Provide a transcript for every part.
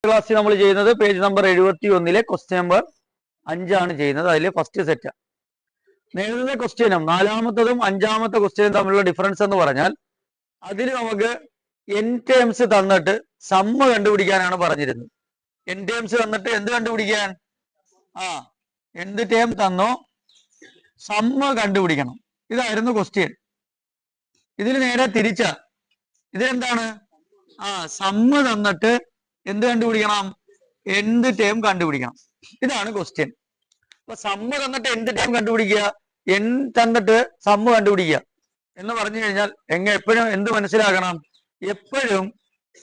ക്ലാസ്സിൽ നമ്മൾ ചെയ്യുന്നത് പേജ് നമ്പർ 71 ക്വസ്റ്റ്യൻ നമ്പർ 5 ആണ് ചെയ്യുന്നത്. അതിൽ ഫസ്റ്റ് സെറ്റ് നേരത്തെ ക്വസ്റ്റ്യനും നാലാമത്തതും അഞ്ചാമത്തെ ക്വസ്റ്റ്യനും തമ്മിലുള്ള ഡിഫറൻസ് എന്ന് പറഞ്ഞാൽ അതിൽ നമുക്ക് എൻ ടേംസ് തന്നിട്ട് സമ്മ കണ്ടുപിടിക്കാനാണ് പറഞ്ഞിരുന്നത്. എൻ ടേംസ് തന്നിട്ട് എന്ത് കണ്ടുപിടിക്കാൻ? എന്ത് ടേം തന്നോ സമ്മ കണ്ടുപിടിക്കണം. ഇതായിരുന്നു ക്വസ്റ്റ്യൻ. ഇതിൽ നേരെ തിരിച്ച ഇതിലെന്താണ്? സമ്മ തന്നിട്ട് എന്ത് കണ്ടുപിടിക്കണം? എന്ത് ടേം കണ്ടുപിടിക്കണം. ഇതാണ് ക്വസ്റ്റ്യൻ. അപ്പൊ സമ്മ തന്നിട്ട് എന്ത് ടേം കണ്ടുപിടിക്കുക, എൻ തന്നിട്ട് സമ്മ കണ്ടുപിടിക്കുക എന്ന് പറഞ്ഞു കഴിഞ്ഞാൽ എപ്പോഴും എന്ത് മനസ്സിലാക്കണം? എപ്പോഴും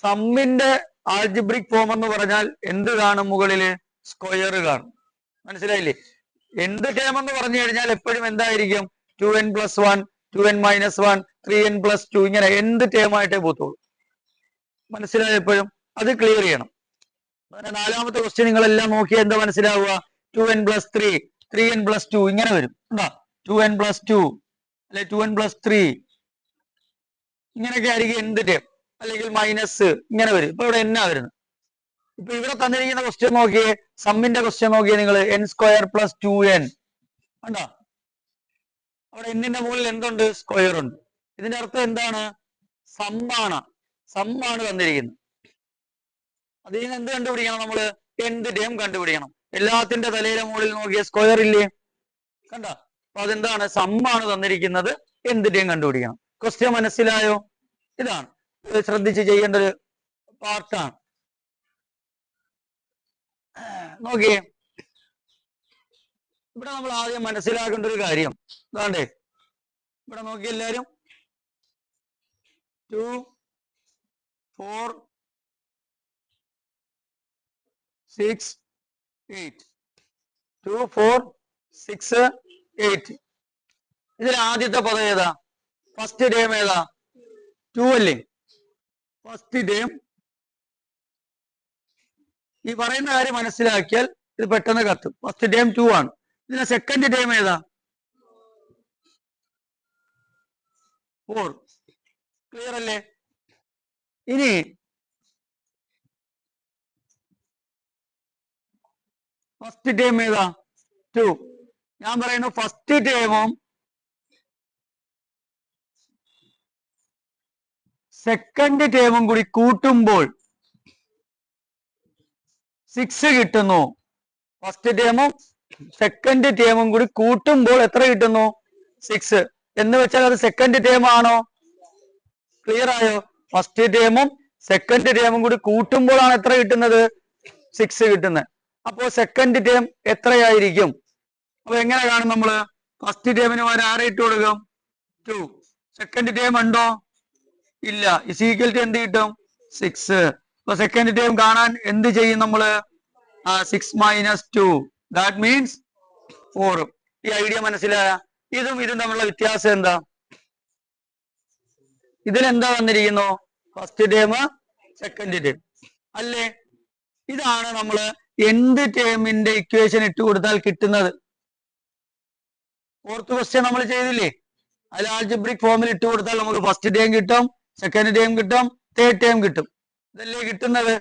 സമ്മിന്റെ ആൾജിബ്രിക് ഫോം എന്ന് പറഞ്ഞാൽ എന്ത് കാണും? മുകളില് സ്ക്വയർ കാണും. മനസ്സിലായില്ലേ? എന്ത് ടേം എന്ന് പറഞ്ഞു കഴിഞ്ഞാൽ എപ്പോഴും എന്തായിരിക്കും? 2n+1, 2n-1, 3n+2 ഇങ്ങനെ എന്ത് ടേം ആയിട്ടേ പോത്തുള്ളൂ. മനസ്സിലായോ? എപ്പോഴും അത് ക്ലിയർ ചെയ്യണം. നാലാമത്തെ ക്വസ്റ്റ്യൻ നിങ്ങളെല്ലാം നോക്കിയാൽ എന്താ മനസ്സിലാവുക? 2n+3, 3n+2 ഇങ്ങനെ വരും. 2n+2 അല്ലെ 2n+3 ഇങ്ങനെയൊക്കെ ആയിരിക്കും എന്ത് ടേം. അല്ലെങ്കിൽ മൈനസ് ഇങ്ങനെ വരും. ഇപ്പൊ ഇവിടെ എന്നാ വരുന്നത്? ഇപ്പൊ ഇവിടെ തന്നിരിക്കുന്ന ക്വസ്റ്റ്യൻ നോക്കിയേ, സമ്മിന്റെ ക്വസ്റ്റ്യൻ നോക്കിയേ നിങ്ങൾ. n² + 2n കണ്ടോ? അവിടെ എന്നിന്റെ മുകളിൽ എന്തുണ്ട്? സ്ക്വയർ ഉണ്ട്. ഇതിന്റെ അർത്ഥം എന്താണ്? സമ്മാണ് തന്നിരിക്കുന്നത്. അതിൽ നിന്ന് എന്ത് കണ്ടുപിടിക്കണം? നമ്മള് എന്ത് ടേം കണ്ടുപിടിക്കണം. എല്ലാത്തിന്റെ തലയിലെ മുകളിൽ നോക്കിയ സ്ക്വയർ ഇല്ലേ? കണ്ട? അപ്പൊ അതെന്താണ്? സമ്മാണ് തന്നിരിക്കുന്നത്. എന്ത് ടേം കണ്ടുപിടിക്കണം. ക്വസ്റ്റ്യൻ മനസ്സിലായോ? ഇതാണ് ശ്രദ്ധിച്ച് ചെയ്യേണ്ട ഒരു പാർട്ടാണ്. നോക്കിയേ, ഇവിടെ നമ്മൾ ആദ്യം മനസ്സിലാക്കേണ്ട ഒരു കാര്യം അതാണ്ടേ. ഇവിടെ നോക്കി എല്ലാരും 2, 4, 6, 8 2, 4, 6, 8 ഇതിൽ ആദ്യത്തെ പദം ഏതാ? ഫസ്റ്റ് ടേം ഏതാ? 2 അല്ലേ? First term. ഈ പറയുന്ന കാര്യം മനസ്സിലാക്കിയാൽ ഇത് പെട്ടെന്ന് കത്തും. ഫസ്റ്റ് ടേം 2 ആണ്. ഇതിന്റെ സെക്കൻഡ് ടേം ഏതാ? 4. ക്ലിയർ അല്ലേ? ഇനി ഫസ്റ്റ് ടേം ഏതാ? 2. ഞാൻ പറയുന്നു ഫസ്റ്റ് ടേമും സെക്കൻഡ് ടേമും കൂടി കൂട്ടുമ്പോൾ 6 കിട്ടുന്നു. ഫസ്റ്റ് ടേമും സെക്കൻഡ് ടേമും കൂടി കൂട്ടുമ്പോൾ എത്ര കിട്ടുന്നു? 6. എന്ന് വെച്ചാൽ അത് സെക്കൻഡ് ടേം ആണോ? ക്ലിയർ ആയോ? ഫസ്റ്റ് ടേമും സെക്കൻഡ് ടേമും കൂടി കൂട്ടുമ്പോഴാണ് എത്ര കിട്ടുന്നത്? 6 കിട്ടുന്നത്. അപ്പോ സെക്കൻഡ് ടേം എത്രയായിരിക്കും? അപ്പൊ എങ്ങനെ കാണും നമ്മള്? ഫസ്റ്റ് ടേമിന് ആരെ ഇട്ട് കൊടുക്കും? 2. സെക്കൻഡ് ടേം ഉണ്ടോ? ഇല്ല. ഈക്വൽ ടു എന്ത് കിട്ടും? 6. അപ്പൊ സെക്കൻഡ് ടേം കാണാൻ എന്ത് ചെയ്യും നമ്മള്? 6 - 2 ദാറ്റ് മീൻസ് 4. ഈ ഐഡിയ മനസ്സിലായ? ഇതും തമ്മിലുള്ള വ്യത്യാസം എന്താ? ഇതിലെന്താ വന്നിരിക്കുന്നു? ഫസ്റ്റ് ടേം, സെക്കൻഡ് ടേം അല്ലേ? ഇതാണ് നമ്മള് എന്ത് ടേമിന്റെ ഇക്വേഷൻ ഇട്ട് കൊടുത്താൽ കിട്ടുന്നത്. ഫോർത്ത് ക്വസ്റ്റ്യൻ നമ്മൾ ചെയ്തില്ലേ? അതിൽ ആൾജിബ്രിക് ഫോമിൽ ഇട്ട് കൊടുത്താൽ നമുക്ക് ഫസ്റ്റ് ടേം കിട്ടും, സെക്കൻഡ് ടേം കിട്ടും, തേർഡ് ടേം കിട്ടും. ഇതല്ലേ കിട്ടുന്നത്.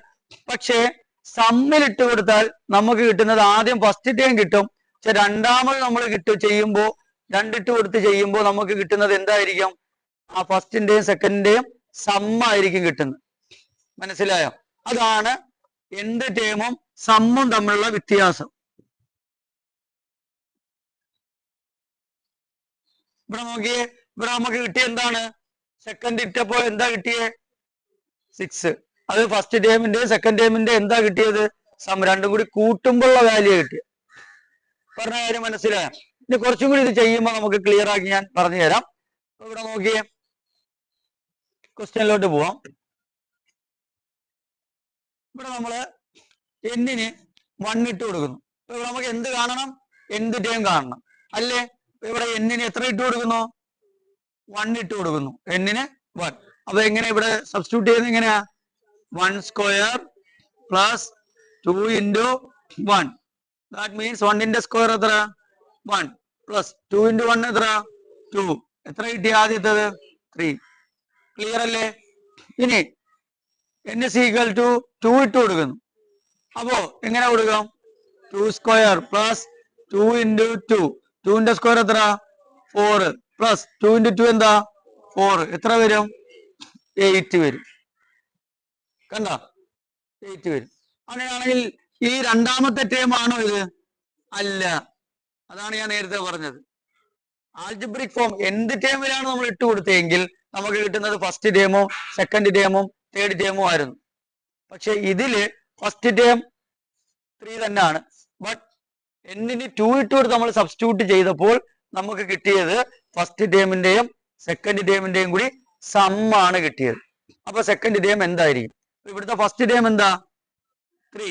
പക്ഷേ സമ്മിൽ ഇട്ട് കൊടുത്താൽ നമുക്ക് കിട്ടുന്നത് ആദ്യം ഫസ്റ്റ് ടേം കിട്ടും. പക്ഷെ രണ്ടാമത് നമ്മൾ ചെയ്യുമ്പോൾ രണ്ടിട്ട് കൊടുത്ത് ചെയ്യുമ്പോൾ നമുക്ക് കിട്ടുന്നത് എന്തായിരിക്കും? ആ ഫസ്റ്റിന്റെയും സെക്കൻഡിന്റെയും സമ്മായിരിക്കും കിട്ടുന്നത്. മനസ്സിലായോ? അതാണ് എന്ത് ടേമും സമ്മും തമ്മിലുള്ള വ്യത്യാസം. ഇവിടെ നോക്കിയേ, ഇവിടെ നമുക്ക് കിട്ടിയ എന്താണ്? സെക്കൻഡ് ഇട്ടപ്പോൾ എന്താ കിട്ടിയേ? 6. അത് ഫസ്റ്റ് ടേമിന്റെയും സെക്കൻഡ് ടേമിന്റെ എന്താ കിട്ടിയത്? സം. രണ്ടും കൂടി കൂട്ടുമ്പോഴുള്ള വാല്യൂ കിട്ടിയത്. പറഞ്ഞ കാര്യം മനസ്സിലായോ? ഇനി കുറച്ചും കൂടി ഇത് ചെയ്യുമ്പോൾ നമുക്ക് ക്ലിയർ ആക്കി ഞാൻ പറഞ്ഞു തരാം. ഇവിടെ നോക്കിയേ, ക്വസ്റ്റ്യനിലോട്ട് പോവാം. ഇവിടെ നമ്മള് എന്നിന് 1 ഇട്ട് കൊടുക്കുന്നു. ഇവിടെ നമുക്ക് എന്ത് കാണണം? എന്ത് ടേം കാണണം അല്ലേ? ഇവിടെ എന്നിന് എത്ര ഇട്ട് കൊടുക്കുന്നു? 1 ഇട്ട് കൊടുക്കുന്നു. എന്നിന് 1. അപ്പൊ എങ്ങനെ ഇവിടെ സബ്സ്റ്റിറ്റ്യൂട്ട് ചെയ്യുന്നത്? എങ്ങനെയാ? 1² + 2 × 1 ദാറ്റ് മീൻസ് 1ന്റെ സ്ക്വയർ എത്ര? 1 + 2 × 1 എത്ര? 2. എത്ര കിട്ടി ആദ്യത്തേത്? 3. ക്ലിയർ അല്ലേ? ഇനി n = 2 ഇട്ട് കൊടുക്കുന്നു. അപ്പോ എങ്ങനെ കൊടുക്കാം? 2 സ്ക്വയർ പ്ലസ് 2 ഇൻറ്റു 2. 2ന്റെ സ്ക്വയർ എത്ര? 4 പ്ലസ് 2 ഇൻറ്റു 2 എന്താ? 4. എത്ര വരും? 8 വരും. കണ്ട? 8 വരും. അങ്ങനെയാണെങ്കിൽ ഈ രണ്ടാമത്തെ ടേം ആണോ ഇത്? അല്ല. അതാണ് ഞാൻ നേരത്തെ പറഞ്ഞത്. ആൽജിബ്രിക് ഫോം എന്ത് ടേമിലാണ് നമ്മൾ ഇട്ട് കൊടുത്തതെങ്കിൽ നമുക്ക് കിട്ടുന്നത് ഫസ്റ്റ് ടേമോ സെക്കൻഡ് ടേമും തേർഡ് ടേമോ ആയിരുന്നു. പക്ഷെ ഇതില് ഫസ്റ്റ് ടേം 3 തന്നെയാണ്. ബട്ട് എന്നിന് 2 ഇട്ട് കൊടുത്ത് നമ്മൾ സബ്സ്റ്റിറ്റ്യൂട്ട് ചെയ്തപ്പോൾ നമുക്ക് കിട്ടിയത് ഫസ്റ്റ് ടേമിന്റെയും സെക്കൻഡ് ടേമിന്റെയും കൂടി സമ്മാണ് കിട്ടിയത്. അപ്പൊ സെക്കൻഡ് ടേം എന്തായിരിക്കും? ഇവിടുത്തെ ഫസ്റ്റ് ടേം എന്താ? 3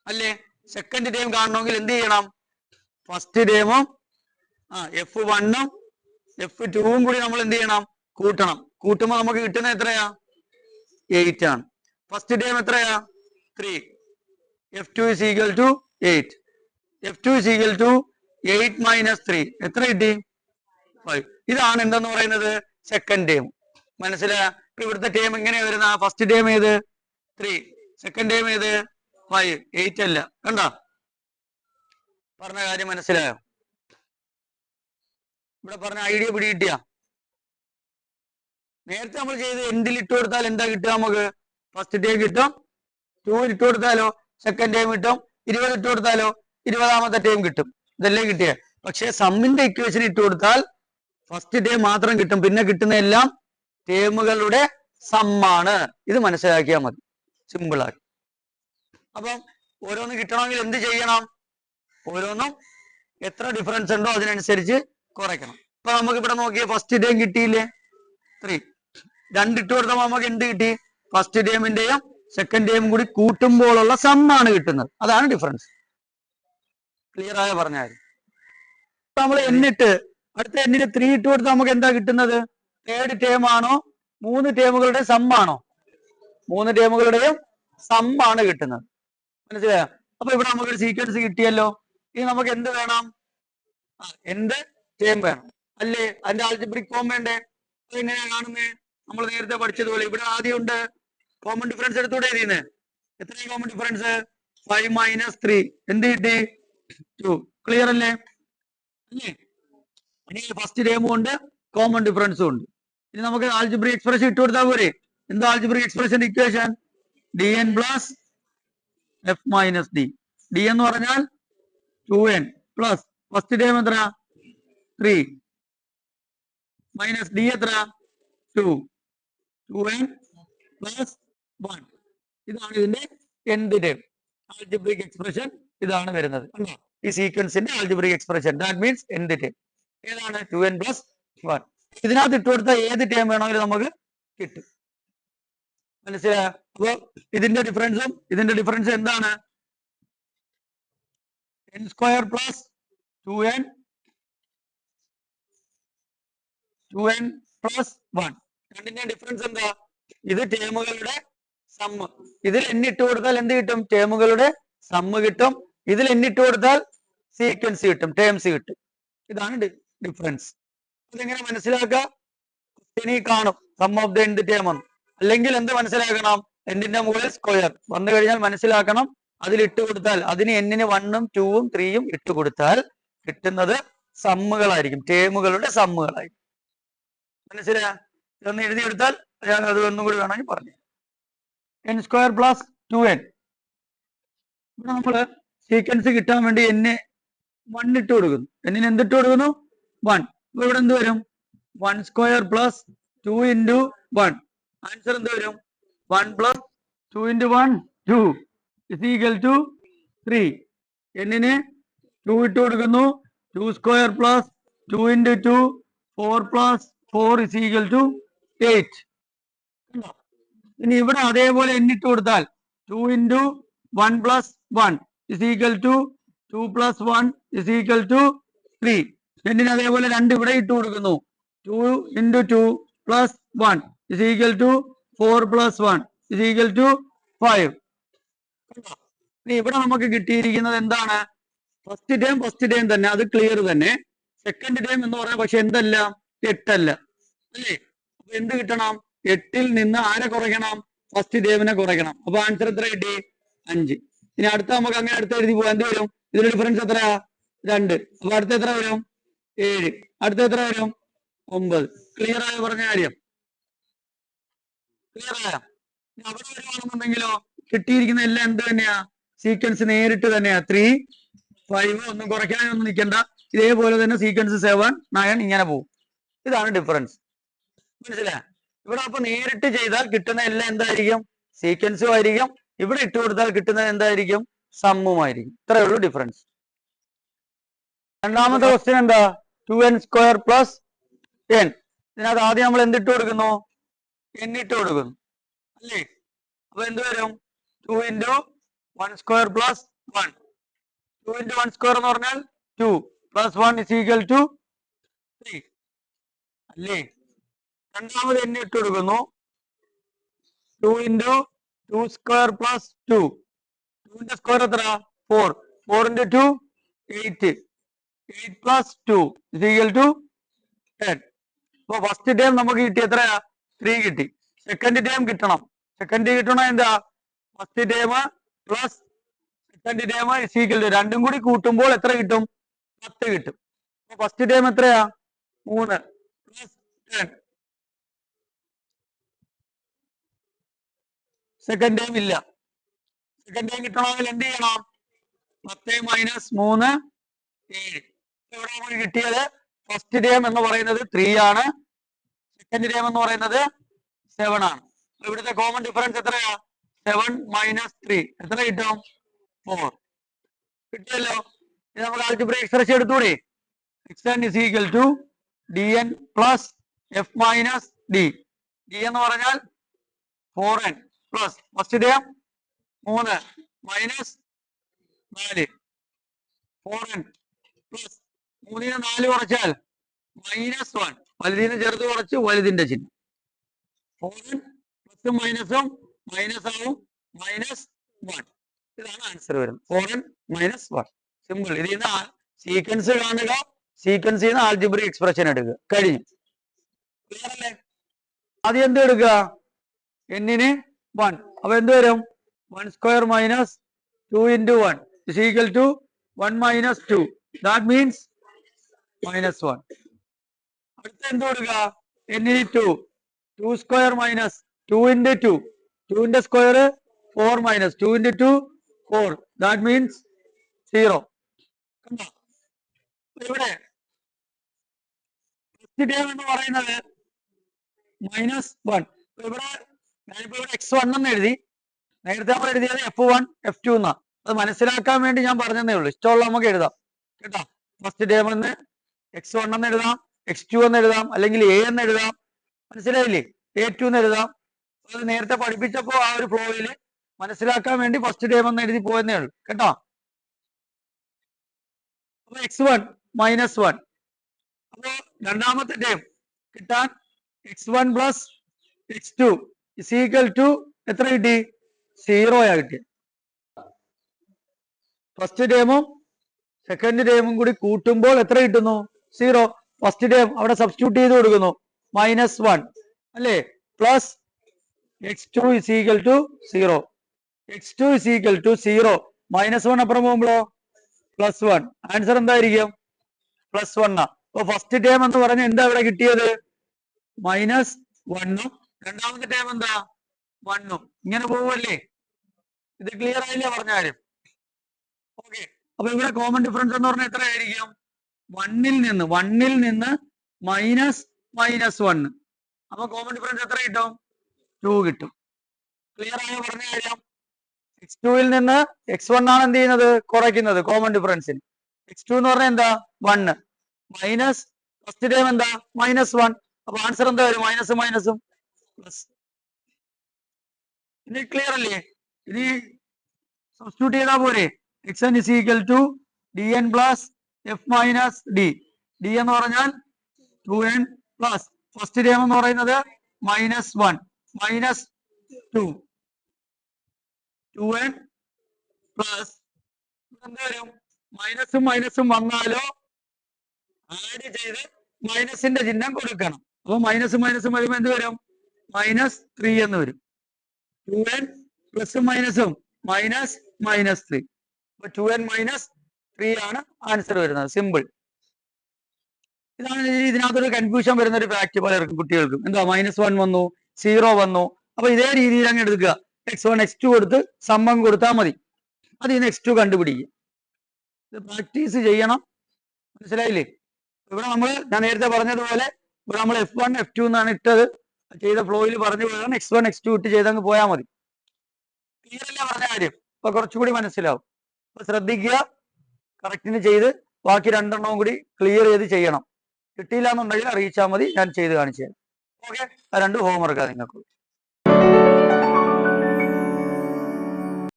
അല്ലേ? സെക്കൻഡ് ടേം കാണണമെങ്കിൽ എന്ത് ചെയ്യണം? ഫസ്റ്റ് ടേമും F1ഉം F2ഉം കൂടി നമ്മൾ എന്ത് ചെയ്യണം? കൂട്ടണം. കൂട്ടുമ്പോൾ നമുക്ക് കിട്ടുന്നത് എത്രയാ? 8 ആണ്. ഫസ്റ്റ് ടേം എത്രയാ? 3. F2 is equal to 8. F2 is equal to 8 minus 3. എത്ര കിട്ടി? 5. ഇതാണ് എന്തെന്ന് പറയുന്നത്? Second term. മനസ്സിലായ? ഇവിടുത്തെ ടേം എങ്ങനെയാ വരുന്ന? ഫസ്റ്റ് ടേം ഏത്? 3. സെക്കൻഡ് ടേം ഏത്? 5. 8 അല്ല. കണ്ടോ? പറഞ്ഞ കാര്യം മനസ്സിലായോ? ഇവിടെ പറഞ്ഞ ഐഡിയ പിടികിട്ടിയ? നേരത്തെ നമ്മൾ ചെയ്ത് എന്തിൽ ഇട്ട് കൊടുത്താൽ എന്താ കിട്ടുക? നമുക്ക് ഫസ്റ്റ് ടേം കിട്ടും. 2 ഇട്ട് കൊടുത്താലോ സെക്കൻഡ് ടേം കിട്ടും. 20 ഇട്ട് കൊടുത്താലോ 20ാമത്തെ ടേം കിട്ടും. ഇതല്ലേ കിട്ടിയേ? പക്ഷെ സമ്മിന്റെ ഇക്വേഷൻ ഇട്ട് കൊടുത്താൽ ഫസ്റ്റ് ടേം മാത്രം കിട്ടും. പിന്നെ കിട്ടുന്ന എല്ലാം ടേമുകളുടെ സമ്മാണ്. ഇത് മനസ്സിലാക്കിയാൽ മതി. സിമ്പിളാക്കി. അപ്പം ഓരോന്ന് കിട്ടണമെങ്കിൽ എന്ത് ചെയ്യണം? ഓരോന്നും എത്ര ഡിഫറൻസ് ഉണ്ടോ അതിനനുസരിച്ച് കുറയ്ക്കണം. ഇപ്പൊ നമുക്ക് ഇവിടെ നോക്കിയ ഫസ്റ്റ് ടേം കിട്ടിയില്ലേ? 3. 2 ഇട്ട് കൊടുത്തപ്പോൾ നമുക്ക് എന്ത് കിട്ടി? ഫസ്റ്റ് ടേമിന്റെയും സെക്കൻഡ് ടേമും കൂടി കൂട്ടുമ്പോഴുള്ള സമ്മാണ് കിട്ടുന്നത്. അതാണ് ഡിഫറൻസ്. ക്ലിയർ ആയ പറഞ്ഞാൽ നമ്മൾ എന്നിട്ട് അടുത്ത എന്നിട്ട് 3 ഇട്ട് കൊടുത്താൽ നമുക്ക് എന്താ കിട്ടുന്നത്? തേർഡ് ടേം ആണോ 3 ടേമുകളുടെ സമ്മാണോ? 3 ടേമുകളുടെയും സമ്മാണ് കിട്ടുന്നത്. മനസ്സിലായോ? അപ്പൊ ഇവിടെ നമുക്കൊരു സീക്വൻസ് കിട്ടിയല്ലോ. ഇനി നമുക്ക് എന്ത് വേണം? എന്ത് ടേം വേണം അല്ലേ? അതിന്റെ ആൽജിബ്രിക് ഫോം വേണ്ടേ? അതെങ്ങനെയാ കാണുന്നത്? നമ്മൾ നേരത്തെ പഠിച്ചതുപോലെ ഇവിടെ ആദ്യം ഉണ്ട് കോമൺ ഡിഫറൻസ് എടുത്തൂടെ ഇതിന്ന്? എത്രയാണ് കോമൺ ഡിഫറൻസ്? 5 മൈനസ് 3 എന്ത് കിട്ടി? 2. ക്ലിയർ അല്ലേ? അല്ലേ? ഇനി ഫസ്റ്റ് ടേമും ഉണ്ട് കോമൺ ഡിഫറൻസും ഉണ്ട്. ഇനി നമുക്ക് ആൽജിബ്രിക് എക്സ്പ്രഷൻ ഇട്ട് കൊടുത്താൽ പോരെ? എന്താ algebraic expression equation? dn plus f minus d. d എന്ന് പറഞ്ഞാൽ 2n പ്ലസ് ഫസ്റ്റ് ടേം എത്ര? 3 മൈനസ് d എത്ര? 2. 2n plus 1. ഇതാണ് ഇതിന്റെ nth ടേം. ആൽജിബ്രിക് എക്സ്പ്രഷൻ ഇതാണ് വരുന്നത്. ഈ സീക്വൻസിന്റെ algebraic expression that means nth term ഏതാണ്? 2n plus 1. ഇതിനകത്ത് ഇട്ട് കൊടുത്താൽ ഏത് ടേം വേണമെങ്കിലും നമുക്ക് കിട്ടും. മനസ്സിലായോ? അപ്പൊ ഇതിന്റെ ഡിഫറൻസും ഇതിന്റെ ഡിഫറൻസ് എന്താണ്? n square plus 2n plus 1. രണ്ടിന്റെ ഡിഫറൻസ് എന്താ? ഇത് ടേമുകളുടെ സമ്മ്. ഇതിൽ n ഇട്ട് കൊടുത്താൽ എന്ത് കിട്ടും? ടേമുകളുടെ സമ്മ് കിട്ടും. ഇതിൽ n ഇട്ട് കൊടുത്താൽ സീക്വൻസ് കിട്ടും, ടേംസ് കിട്ടും. ഇതാണ് ഡിഫറൻസ്. അതെങ്ങനെ മനസ്സിലാക്കുക? ഇനി കാണും sum of the nth term എന്ന്. അല്ലെങ്കിൽ എന്ത് മനസ്സിലാക്കണം? എന്നിന്റെ മുകളിൽ സ്ക്വയർ വന്നു കഴിഞ്ഞാൽ മനസ്സിലാക്കണം അതിൽ ഇട്ട് കൊടുത്താൽ അതിന് എന്നിന് 1ഉം 2ഉം 3ഉം ഇട്ട് കൊടുത്താൽ കിട്ടുന്നത് സമ്മുകളായിരിക്കും, ടേമുകളുടെ സമ്മുകളായിരിക്കും. മനസ്സിലായ? ഇതൊന്ന് എഴുതിയെടുത്താൽ ഞാൻ അത് ഒന്നും കൂടി വേണമെങ്കിൽ പറഞ്ഞു. n square plus 2n. ഇവിടെ നമ്മള് സീക്വൻസ് കിട്ടാൻ വേണ്ടി n 1 ഇട്ട് കൊടുക്കുന്നു. എന്നിന് എന്തിട്ട് കൊടുക്കുന്നു? 1. അപ്പൊ ഇവിടെ എന്ത് വരും? 1 സ്ക്വയർ പ്ലസ് 2 ഇൻറ്റു 1. ആൻസർ എന്ത് വരും? 1 plus 2 into 1 2 is equal to 3. എന്നിന് 2 ഇട്ട് കൊടുക്കുന്നു. 2 square plus 2 into 2 4 plus 4 is equal to 8. ഇനി ഇവിടെ അതേപോലെ n ഇട്ട് കൊടുത്താൽ 2 into 1 plus 1 is equal to 2 plus 1 is equal to 3. എന്നിന് അതേപോലെ 2 ഇവിടെ ഇട്ട് കൊടുക്കുന്നു. 2 into 2 plus 1 is equal to 4 plus 1 is equal to 5. ഇനി ഇവിടെ നമുക്ക് കിട്ടിയിരിക്കുന്നത് എന്താണ്? ഫസ്റ്റ് ടൈം തന്നെ, അത് ക്ലിയർ തന്നെ. സെക്കൻഡ് ടൈം എന്ന് പറഞ്ഞാൽ പക്ഷെ എന്തല്ല? 8 അല്ല അല്ലേ? അപ്പൊ എന്ത് കിട്ടണം? 8ൽ നിന്ന് ആരെ കുറയ്ക്കണം? ഫസ്റ്റ് ടൈമിനെ കുറയ്ക്കണം. അപ്പൊ ആൻസർ എത്ര കിട്ടി? 5. ഇനി അടുത്ത നമുക്ക് അങ്ങനെ അടുത്ത് എഴുതി പോകാൻ എന്ത് വരും? ഇതിന്റെ ഡിഫറൻസ് എത്രയാ? 2. അപ്പൊ അടുത്ത എത്ര വരും? 7. അടുത്ത എത്ര വരും? 9. ക്ലിയർ ആയോ പറഞ്ഞ കാര്യം? ക്ലിയർ ആയോ? അവിടെ വരുവാണെന്നുണ്ടെങ്കിലോ കിട്ടിയിരിക്കുന്ന എല്ലാം എന്ത് തന്നെയാ? സീക്വൻസ് നേരിട്ട് തന്നെയാ. 3, 5 ഒന്നും കുറയ്ക്കാനൊന്നും നിൽക്കണ്ട. ഇതേപോലെ തന്നെ സീക്വൻസ് 7, 9 ഇങ്ങനെ പോകും. ഇതാണ് ഡിഫറൻസ്. മനസ്സിലായോ? ഇവിടെ അപ്പൊ നേരിട്ട് ചെയ്താൽ കിട്ടുന്ന എല്ലാം എന്തായിരിക്കും? സീക്വൻസും ആയിരിക്കും. ഇവിടെ ഇട്ട് കൊടുത്താൽ കിട്ടുന്നത് എന്തായിരിക്കും? സമ്മുമായിരിക്കും. ഇത്രയേ ഉള്ളൂ ഡിഫറൻസ്. രണ്ടാമത്തെ ക്വസ്റ്റ്യൻ എന്താ? 2n² plus n. ഇതിനകത്ത് ആദ്യം നമ്മൾ എന്തിട്ട് കൊടുക്കുന്നു? n ഇട്ട് കൊടുക്കുന്നു അല്ലേ? അപ്പൊ എന്ത് വരും? 2 × 1² പ്ലസ് 1. 2 × 1² എന്ന് പറഞ്ഞാൽ 2 പ്ലസ് 1 = 3 അല്ലേ? രണ്ടാമത് n ഇട്ട് കൊടുക്കുന്നു. 2 × 2² പ്ലസ് 2. 2 ന്റെ സ്ക്വയർ എത്ര? 4. 4 × 2 8. 8 പ്ലസ് 2 = 10. അപ്പൊ ഫസ്റ്റ് ടൈം നമുക്ക് കിട്ടി എത്രയാ? 3 കിട്ടി. സെക്കൻഡ് ടൈം കിട്ടണം. സെക്കൻഡ് കിട്ടണം എന്താ? First time plus second time = രണ്ടും കൂടി കൂട്ടുമ്പോൾ എത്ര കിട്ടും? 10 കിട്ടും. അപ്പൊ ഫസ്റ്റ് ടൈം എത്രയാ? 3 പ്ലസ് 10. സെക്കൻഡ് ടൈം ഇല്ല. സെക്കൻഡ് ടൈം കിട്ടണമെങ്കിൽ എന്ത് ചെയ്യണം? 10 - 3 7. ഇവിടെ നമുക്ക് കിട്ടിയത് ഫസ്റ്റ് ടൈം എന്ന് പറയുന്നത് 3 ആണ്. സെക്കൻഡ് ടൈം എന്ന് പറയുന്നത് 7 ആണ്. ഇവിടുത്തെ കോമൺ ഡിഫറൻസ് എത്രയാ? 7 - 3 എത്ര കിട്ടും? 4 കിട്ടിയല്ലോ. ഇത് നമുക്ക് ആൾജിബ്ര എക്സ്പ്രഷൻ എടുത്തൂടെ? xn = dn plus f minus d. d എന്ന് പറഞ്ഞാൽ 4n plus first time 3 minus 4 4n plus 3 ന് 4 കുറച്ചാൽ -1. വലുതിന് ചെറുത് കുറച്ച് വലുതിന്റെ ചിഹ്നം. 4n പ്ലസും മൈനസും മൈനസ് ആവും -1. ഇതാണ് ആൻസർ വരുന്നത്. 4n - 1. സിമ്പിൾ. ഇതിൽ നിന്ന് സീക്വൻസ് കാണുക, സീക്വൻസിൽ നിന്ന് ആൾജിബ്രിക് എക്സ്പ്രഷൻ എടുക്കുക. കഴിഞ്ഞു. ക്ലിയർ അല്ലേ? ആദ്യം എന്ത് എടുക്കുക? n ന് 1. അപ്പൊ എന്ത് വരും? 1² മൈനസ് 2 × 1 = 1 - 2. That means -1. അടുത്ത എന്ത് കൊടുക്കുക? n ന് 2. 2² മൈനസ് 2 × 2. 2 ന്റെ സ്ക്വയർ 4 മൈനസ് 2 × 2 4. That means 0. കണ്ടോ? ഇവിടെ ഫസ്റ്റ് ടൈം എന്ന് പറയുന്നത് -1. ഇവിടെ ഞാനിപ്പോ ഇവിടെ x1 എന്ന് എഴുതി. നേരത്തെ നമ്മൾ എഴുതിയത് f1 f2 എന്നാ. അത് മനസ്സിലാക്കാൻ വേണ്ടി ഞാൻ പറഞ്ഞതേ ഉള്ളൂ. ഇഷ്ടമുള്ള നമുക്ക് എഴുതാം കേട്ടോ. ഫസ്റ്റ് ടൈം എന്ന് x1 എന്ന് എഴുതാം, x2 എന്ന് എഴുതാം, അല്ലെങ്കിൽ a എന്ന് എഴുതാം. മനസ്സിലായില്ലേ? a2 എന്ന് എഴുതാം. അത് നേരത്തെ പഠിപ്പിച്ചപ്പോൾ ആ ഒരു ഫ്ലോയിൽ മനസ്സിലാക്കാൻ വേണ്ടി ഫസ്റ്റ് ടൈം എന്ന് എഴുതി പോയെന്നേ ഉള്ളൂ കേട്ടോ. അപ്പൊ x1 - 1. അപ്പോ രണ്ടാമത്തെ ടൈം കിട്ടാൻ x1 പ്ലസ് x2 = എത്ര കിട്ടി? 0 ആ കിട്ടി. ഫസ്റ്റ് ടൈമും സെക്കൻഡ് ടൈമും കൂടി കൂട്ടുമ്പോൾ എത്ര കിട്ടുന്നു? 0. ഫസ്റ്റ് ടൈം അവിടെ സബ്സ്റ്റിറ്റ്യൂട്ട് ചെയ്ത് കൊടുക്കുന്നു. -1 അല്ലേ? Plus x2 = 0. x2 = 0. -1 അപ്പുറം പോകുമ്പോഴോ +1. ആൻസർ എന്തായിരിക്കും? +1. അപ്പൊ ഫസ്റ്റ് ടൈം എന്ന് പറഞ്ഞ എന്താ ഇവിടെ കിട്ടിയത്? -1. രണ്ടാമത്തെ ടൈം എന്താ? 1. ഇങ്ങനെ പോവല്ലേ? ഇത് ക്ലിയർ ആയില്ലേ പറഞ്ഞ കാര്യം? ഓക്കെ. അപ്പൊ ഇവിടെ കോമൺ ഡിഫറൻസ് എന്ന് പറഞ്ഞാൽ എത്ര ആയിരിക്കും? 1ൽ നിന്ന് -1. അപ്പൊ കോമൺ ഡിഫറൻസ് എത്ര കിട്ടും? 2 കിട്ടും. ക്ലിയർ ആയോ പറഞ്ഞ കാര്യം? x2ൽ നിന്ന് x1 ആണ് എന്ത് ചെയ്യുന്നത്? കുറയ്ക്കുന്നത് കോമൺ ഡിഫറൻസിൽ. x2 എന്ന് പറഞ്ഞാൽ എന്താ? 1 മൈനസ് ഫസ്റ്റ് ടൈം എന്താ? -1. അപ്പൊ ആൻസർ എന്താ വരും? മൈനസും പ്ലസ്. ഇനി ക്ലിയർ അല്ലേ? ഇനി സബ്സ്റ്റിറ്റ്യൂട്ട് ചെയ്താൽ പോരെ? xn = dn plus f minus d. d എന്ന് പറഞ്ഞാൽ 2n പ്ലസ് ഫസ്റ്റ് ടൈം എന്ന് പറയുന്നത് -1 മൈനസ് 2 2n പ്ലസ് എന്താ വരും? മൈനസും വന്നാലോ ആഡ് ചെയ്ത് മൈനസിന്റെ ചിഹ്നം കൊടുക്കണം. അപ്പൊ മൈനസും വരുമ്പോ എന്ത് വരും? -3 എന്ന് വരും. 2n പ്ലസും മൈനസും മൈനസ് -3. അപ്പൊ 2n - 3 ആണ് ആൻസർ വരുന്നത്. സിമ്പിൾ. ഇതാണ് ഇതിനകത്തൊരു കൺഫ്യൂഷൻ വരുന്ന ഒരു ഫാക്ട് പലർക്കും കുട്ടികൾക്കും. എന്താ -1 വന്നു, 0 വന്നു. അപ്പൊ ഇതേ രീതിയിൽ അങ്ങ് എടുക്കുക. x1 x2 കൊടുത്ത് സമ്മം കൊടുത്താൽ മതി. അത് ഈ x2 കണ്ടുപിടിക്കുക. ഇത് പ്രാക്ടീസ് ചെയ്യണം. മനസ്സിലായില്ലേ? ഇവിടെ ഞാൻ നേരത്തെ പറഞ്ഞതുപോലെ ഇവിടെ നമ്മൾ F1 F2 എന്നാണ് ഇട്ടത്. ചെയ്ത ഫ്ലോയിൽ പറഞ്ഞു പോയതാണ്. x1 x2 ഇട്ട് ചെയ്തങ്ങ് പോയാൽ മതി. ക്ലിയർ അല്ല പറഞ്ഞ കാര്യം? അപ്പൊ കുറച്ചുകൂടി മനസ്സിലാവും. അപ്പൊ ശ്രദ്ധിക്കുക, കറക്റ്റിന് ചെയ്ത് ബാക്കി 2 എണ്ണവും കൂടി ക്ലിയർ ചെയ്ത് ചെയ്യണം. കിട്ടിയില്ല എന്നുണ്ടെങ്കിൽ അറിയിച്ചാൽ മതി, ഞാൻ ചെയ്ത് കാണിച്ചു തരാം. ഓക്കെ, ആ 2 ഹോംവർക്കാണ് നിങ്ങൾക്ക്.